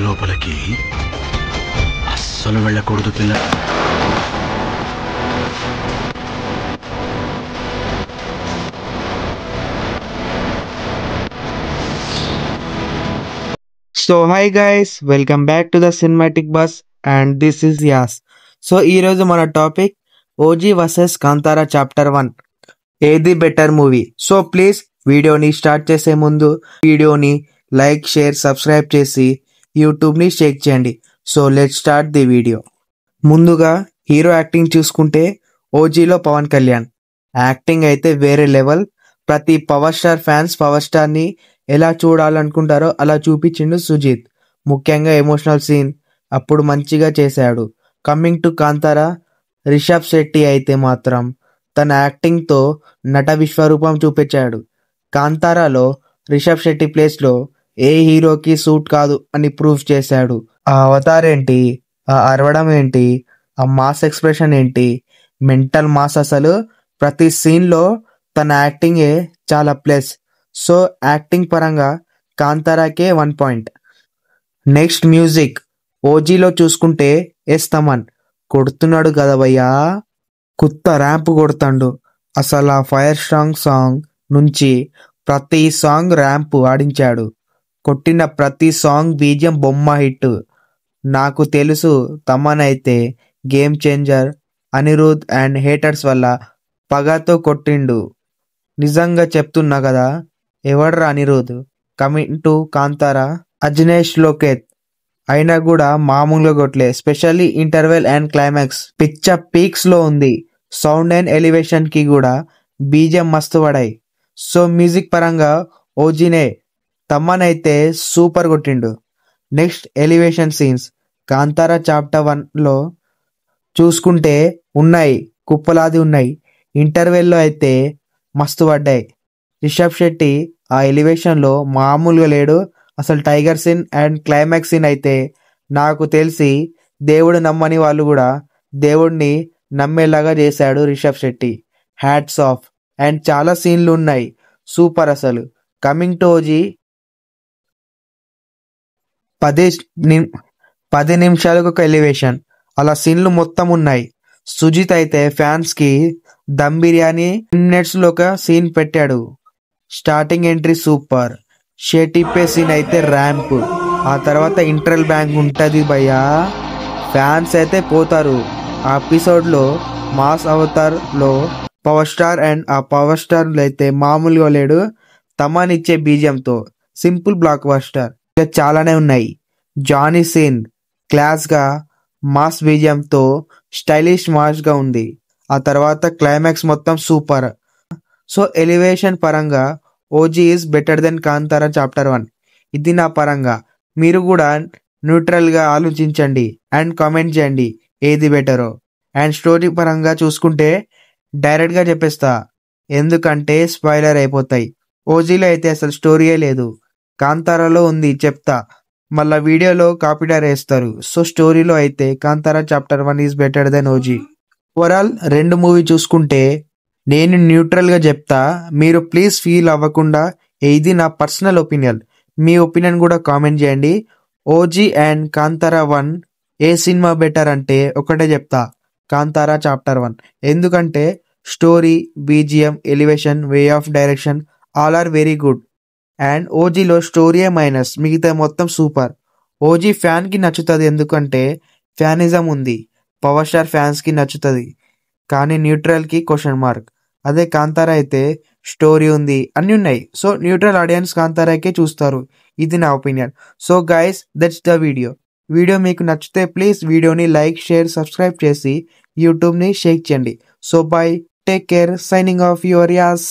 లోపలికి అస్సలు వెళ్ళకూడదు పిల్ల. So hi guys, welcome back to the Cinematic Bus and this is Yas. So ఈరోజు మన topic OG versus Kantara chapter 1 ఏది బెటర్ మూవీ. సో ప్లీజ్ వీడియోని స్టార్ట్ చేసే ముందు వీడియోని లైక్ షేర్ సబ్స్క్రైబ్ చేసి యూట్యూబ్ని షేక్ చేయండి. So let start the video. ముందుగా హీరో యాక్టింగ్ చూసుకుంటే ఓజీలో పవన్ కళ్యాణ్ యాక్టింగ్ అయితే వేరే లెవెల్. ప్రతి పవర్ స్టార్ ఫ్యాన్స్ పవర్ స్టార్ని ఎలా చూడాలనుకుంటారో అలా చూపించిండు సుజిత్. ముఖ్యంగా ఎమోషనల్ సీన్ అప్పుడు మంచిగా చేశాడు. కమింగ్ టు కాంతారా, రిషబ్ శెట్టి అయితే మాత్రం తన యాక్టింగ్తో నట విశ్వరూపం చూపించాడు. కాంతారాలో రిషబ్ శెట్టి ప్లేస్లో ఏ హీరోకి సూట్ కాదు అని ప్రూవ్ చేశాడు. ఆ అవతార్ ఏంటి, ఆ అరవడం ఏంటి, ఆ మాస్ ఎక్స్ప్రెషన్ ఏంటి, మెంటల్ మాస్. అసలు ప్రతి సీన్లో తన యాక్టింగే చాలా ప్లస్. సో యాక్టింగ్ పరంగా కాంతారాకే 1 పాయింట్. నెక్స్ట్ మ్యూజిక్ ఓజీలో చూసుకుంటే ఎస్ తమన్ కొడుతున్నాడు కదా భయ్యా, కొత్త ర్యాంప్ కొడతాడు. అసలు ఆ ఫైర్ స్ట్రాంగ్ సాంగ్ నుంచి ప్రతి సాంగ్ ర్యాంప్ ఆడించాడు. కొట్టిన ప్రతి సాంగ్ బీజియం బొమ్మ హిట్. నాకు తెలుసు తమన్ అయితే game changer, Anirudh and haters వల్ల పగతో కొట్టిండు. నిజంగా చెప్తున్నా కదా, ఎవడ్రా అనిరుద్. కమింగ్ టు కాంతారా, అజ్నేష్ లోకేత్ అయినా కూడా మామూలుగా కొట్లే. స్పెషల్లీ ఇంటర్వెల్ అండ్ క్లైమాక్స్ పిచ్చ పీక్స్ లో ఉంది. సౌండ్ అండ్ ఎలివేషన్ కి కూడా బీజియం మస్తు పడాయి. సో మ్యూజిక్ పరంగా ఓజీనే, తమ్మన్ అయితే సూపర్ కొట్టిండు. Next elevation scenes Kantara chapter 1లో చూసుకుంటే ఉన్నాయి, కుప్పలాది ఉన్నాయి. ఇంటర్వెల్లో అయితే మస్తు పడ్డాయి. రిషబ్ శెట్టి ఆ ఎలివేషన్లో మామూలుగా లేడు. అసలు tiger scene and climax scene అయితే నాకు తెలిసి దేవుడు నమ్మని వాళ్ళు కూడా దేవుడిని నమ్మేలాగా చేశాడు Rishab Shetty. Hats off. And చాలా సీన్లు ఉన్నాయి సూపర్ అసలు. కమింగ్ టు ఓజీ 10 నిమిషాలకు ఒక ఎలివేషన్, అలా సీన్లు మొత్తం ఉన్నాయి. సుజిత్ అయితే ఫ్యాన్స్ కి దమ్ బిర్యానీ మినిట్స్ లో ఒక సీన్ పెట్టాడు. Starting entry super. షేటిపే సీన్ అయితే ర్యాంప్. ఆ తర్వాత ఇంటర్వెల్ బ్యాంక్ ఉంటది భయ్యా, ఫ్యాన్స్ అయితే పోతారు. ఆ ఎపిసోడ్ లో మాస్ అవతార్ లో పవర్ స్టార్ అండ్ ఆ పవర్ స్టార్ అయితే మామూలుగా లేడు. తమన్ ఇచ్చే బీజియంతో సింపుల్ బ్లాక్ బస్టర్. ఇంకా చాలానే ఉన్నాయి. జానీ సీన్ క్లాస్ గా మాస్ బీజియంతో స్టైలిష్ మాస్ గా ఉంది. ఆ తర్వాత క్లైమాక్స్ మొత్తం సూపర్. సో ఎలివేషన్ పరంగా OG is better than Kantara chapter 1. ఇది నా పరంగా. మీరు కూడా న్యూట్రల్ గా ఆలోచించండి అండ్ కామెంట్ చేయండి ఏది బెటరో. అండ్ స్టోరీ పరంగా చూసుకుంటే డైరెక్ట్ గా చెప్పేస్తా, ఎందుకంటే స్పాయిలర్ అయిపోతాయి. ఓజీలో అయితే అసలు స్టోరీయే లేదు. కాంతారాలో ఉంది చెప్తా, మళ్ళా వీడియోలో కాపీడర్ వేస్తారు. సో స్టోరీలో అయితే Kantara chapter 1 is better than OG. Overall 2 movie చూసుకుంటే నేను న్యూట్రల్ గా చెప్తా, మీరు ప్లీజ్ ఫీల్ అవ్వకుండా. ఇది నా పర్సనల్ ఒపీనియన్, మీ ఒపీనియన్ కూడా కామెంట్ చేయండి. ఓజీ అండ్ కాంతారా 1 ఏ సినిమా బెటర్ అంటే ఒకటే చెప్తా, కాంతారా చాప్టర్ 1. ఎందుకంటే story, BGM, elevation, way of direction all are very good. And ఓజీలో స్టోరీయే మైనస్, మిగతా మొత్తం సూపర్. ఓజీ ఫ్యాన్ కి నచ్చుతుంది ఎందుకంటే ఫ్యానిజం ఉంది. పవర్ స్టార్ ఫ్యాన్స్ కి నచ్చుతుంది, కానీ న్యూట్రల్ కి క్వశ్చన్ మార్క్. అదే కాంతారా అయితే స్టోరీ ఉంది, అన్ని ఉన్నాయి. సో న్యూట్రల్ ఆడియన్స్ కాంతారాకే చూస్తారు. ఇది నా opinion. So guys that's the video. Video మీకు నచ్చితే ప్లీజ్ వీడియోని లైక్ షేర్ సబ్స్క్రైబ్ చేసి యూట్యూబ్ని షేక్ చేయండి. So bye, take care, signing off your as.